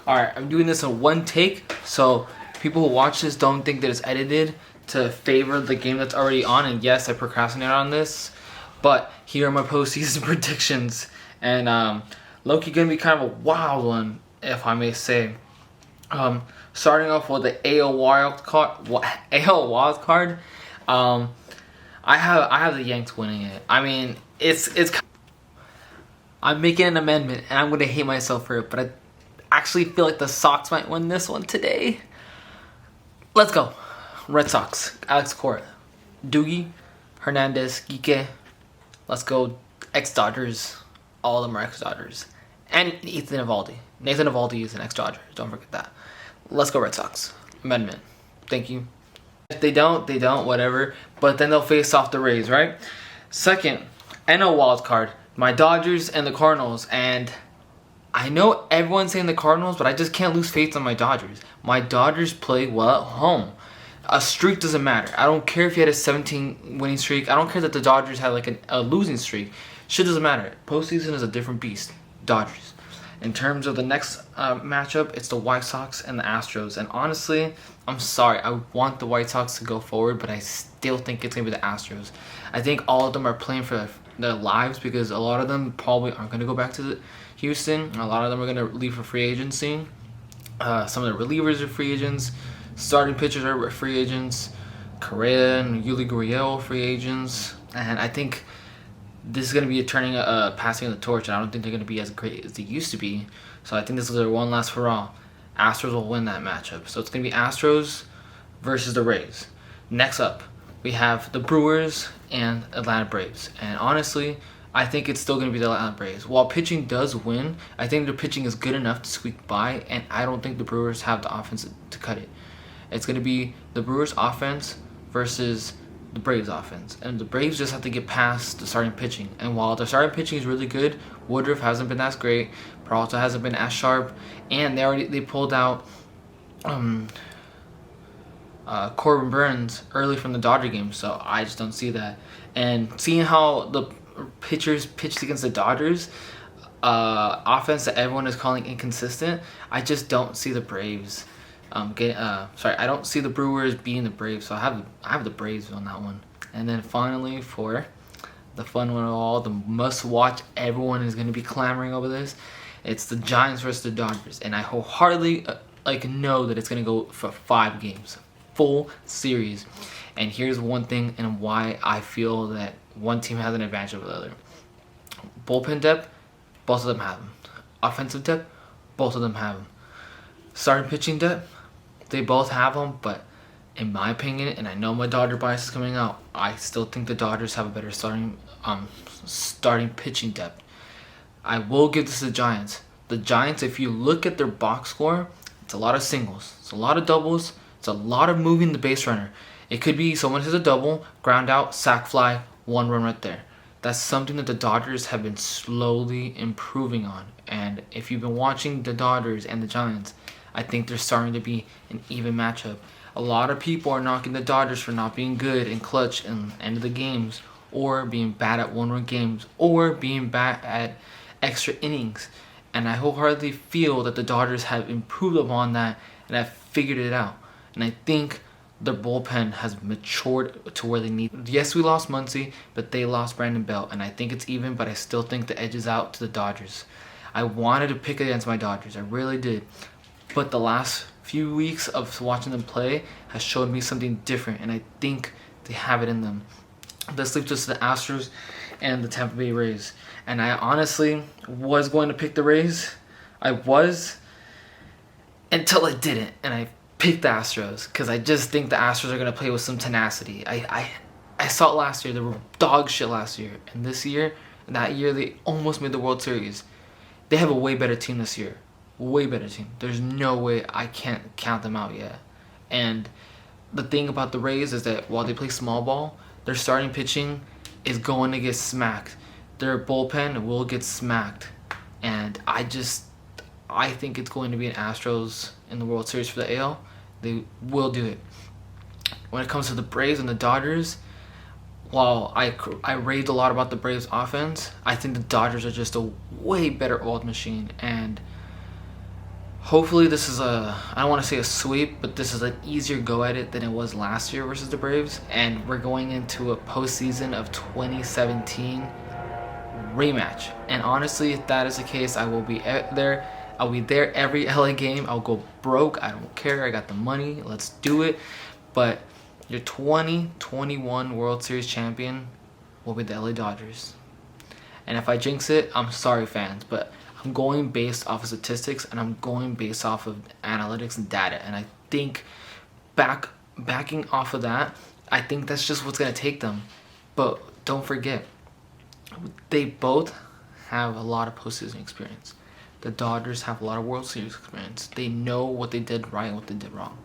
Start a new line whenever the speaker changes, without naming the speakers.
Alright, I'm doing this in one take, so people who watch this don't think that it's edited to favor the game that's already on. And yes, I procrastinated on this, but here are my postseason predictions. And Loki gonna be kind of a wild one, if I may say. Starting off with the AL wild card. I have the Yanks winning it. I mean, it's. I'm making an amendment, and I'm gonna hate myself for it, but I actually feel like the Sox might win this one today. Let's go. Red Sox. Alex Cora. Doogie. Hernandez. Kike. Let's go. Ex-Dodgers. All of them are ex-Dodgers. And Nathan Eovaldi is an ex-Dodger. Don't forget that. Let's go Red Sox. Amendment. Thank you. If they don't, whatever. But then they'll face off the Rays, right? Second, NL wild card. My Dodgers and the Cardinals. And I know everyone's saying the Cardinals, but I just can't lose faith on my Dodgers. My Dodgers play well at home. A streak doesn't matter. I don't care if you had a 17 winning streak. I don't care that the Dodgers had like a losing streak. Shit doesn't matter. Postseason is a different beast. Dodgers. In terms of the next matchup, it's the White Sox and the Astros. And honestly, I'm sorry. I want the White Sox to go forward, but I still think it's going to be the Astros. I think all of them are playing for their lives because a lot of them probably aren't going to go back to Houston. A lot of them are going to leave for free agency. Some of the relievers are free agents. Starting pitchers are free agents. Correa and Yuli Gurriel free agents. And I think this is going to be passing of the torch, and I don't think they're going to be as great as they used to be. So I think this is their one last for all. Astros will win that matchup. So it's going to be Astros versus the Rays. Next up, we have the Brewers and Atlanta Braves. And honestly, I think it's still going to be the Atlanta Braves. While pitching does win, I think their pitching is good enough to squeak by, and I don't think the Brewers have the offense to cut it. It's going to be the Brewers offense versus the Braves offense, and the Braves just have to get past the starting pitching. And while the starting pitching is really good, Woodruff hasn't been as great, Peralta hasn't been as sharp, and they pulled out Corbin Burns early from the Dodger game, so I just don't see that. And seeing how the pitchers pitched against the Dodgers, offense that everyone is calling inconsistent, I just don't see the Braves. I don't see the Brewers beating the Braves, so I have the Braves on that one. And then finally, for the fun one of all, the must-watch, everyone is going to be clamoring over this. It's the Giants versus the Dodgers, and I wholeheartedly know that it's going to go for 5 games, full series. And here's one thing and why I feel that one team has an advantage over the other. Bullpen depth, both of them have them. Offensive depth, both of them have them. Starting pitching depth, they both have them, but in my opinion, and I know my Dodger bias is coming out, I still think the Dodgers have a better starting pitching depth. I will give this to the Giants. The Giants, if you look at their box score, it's a lot of singles, it's a lot of doubles, it's a lot of moving the base runner. It could be someone hits a double, ground out, sac fly, 1 run right there. That's something that the Dodgers have been slowly improving on. And if you've been watching the Dodgers and the Giants, I think they're starting to be an even matchup. A lot of people are knocking the Dodgers for not being good and clutch in the end of the games, or being bad at 1-run games, or being bad at extra innings. And I wholeheartedly feel that the Dodgers have improved upon that and have figured it out. And I think their bullpen has matured to where they need. Yes, we lost Muncy, but they lost Brandon Belt, and I think it's even, but I still think the edge is out to the Dodgers. I wanted to pick against my Dodgers, I really did. But the last few weeks of watching them play has showed me something different, and I think they have it in them. This leaves us to the Astros and the Tampa Bay Rays. And I honestly was going to pick the Rays. I was, until I didn't, and I picked the Astros because I just think the Astros are going to play with some tenacity. I saw it last year. They were dog shit last year. And this year, that year, they almost made the World Series. They have a way better team this year. Way better team. There's no way I can't count them out yet. And the thing about the Rays is that while they play small ball, their starting pitching is going to get smacked. Their bullpen will get smacked. And I think it's going to be an Astros in the World Series for the AL. They will do it. When it comes to the Braves and the Dodgers, while I raved a lot about the Braves offense, I think the Dodgers are just a way better oiled machine. And Hopefully this is I don't want to say a sweep, but this is an easier go at it than it was last year versus the Braves, and we're going into a postseason of 2017 rematch. And honestly, if that is the case, I will be there. I'll be there every LA game. I'll go broke. I don't care. I got the money. Let's do it. But your 2021 World Series champion will be the LA Dodgers. And if I jinx it, I'm sorry, fans, but I'm going based off of statistics and I'm going based off of analytics and data. And I think backing off of that, I think that's just what's gonna take them. But don't forget, they both have a lot of postseason experience. The Dodgers have a lot of World Series experience. They know what they did right and what they did wrong.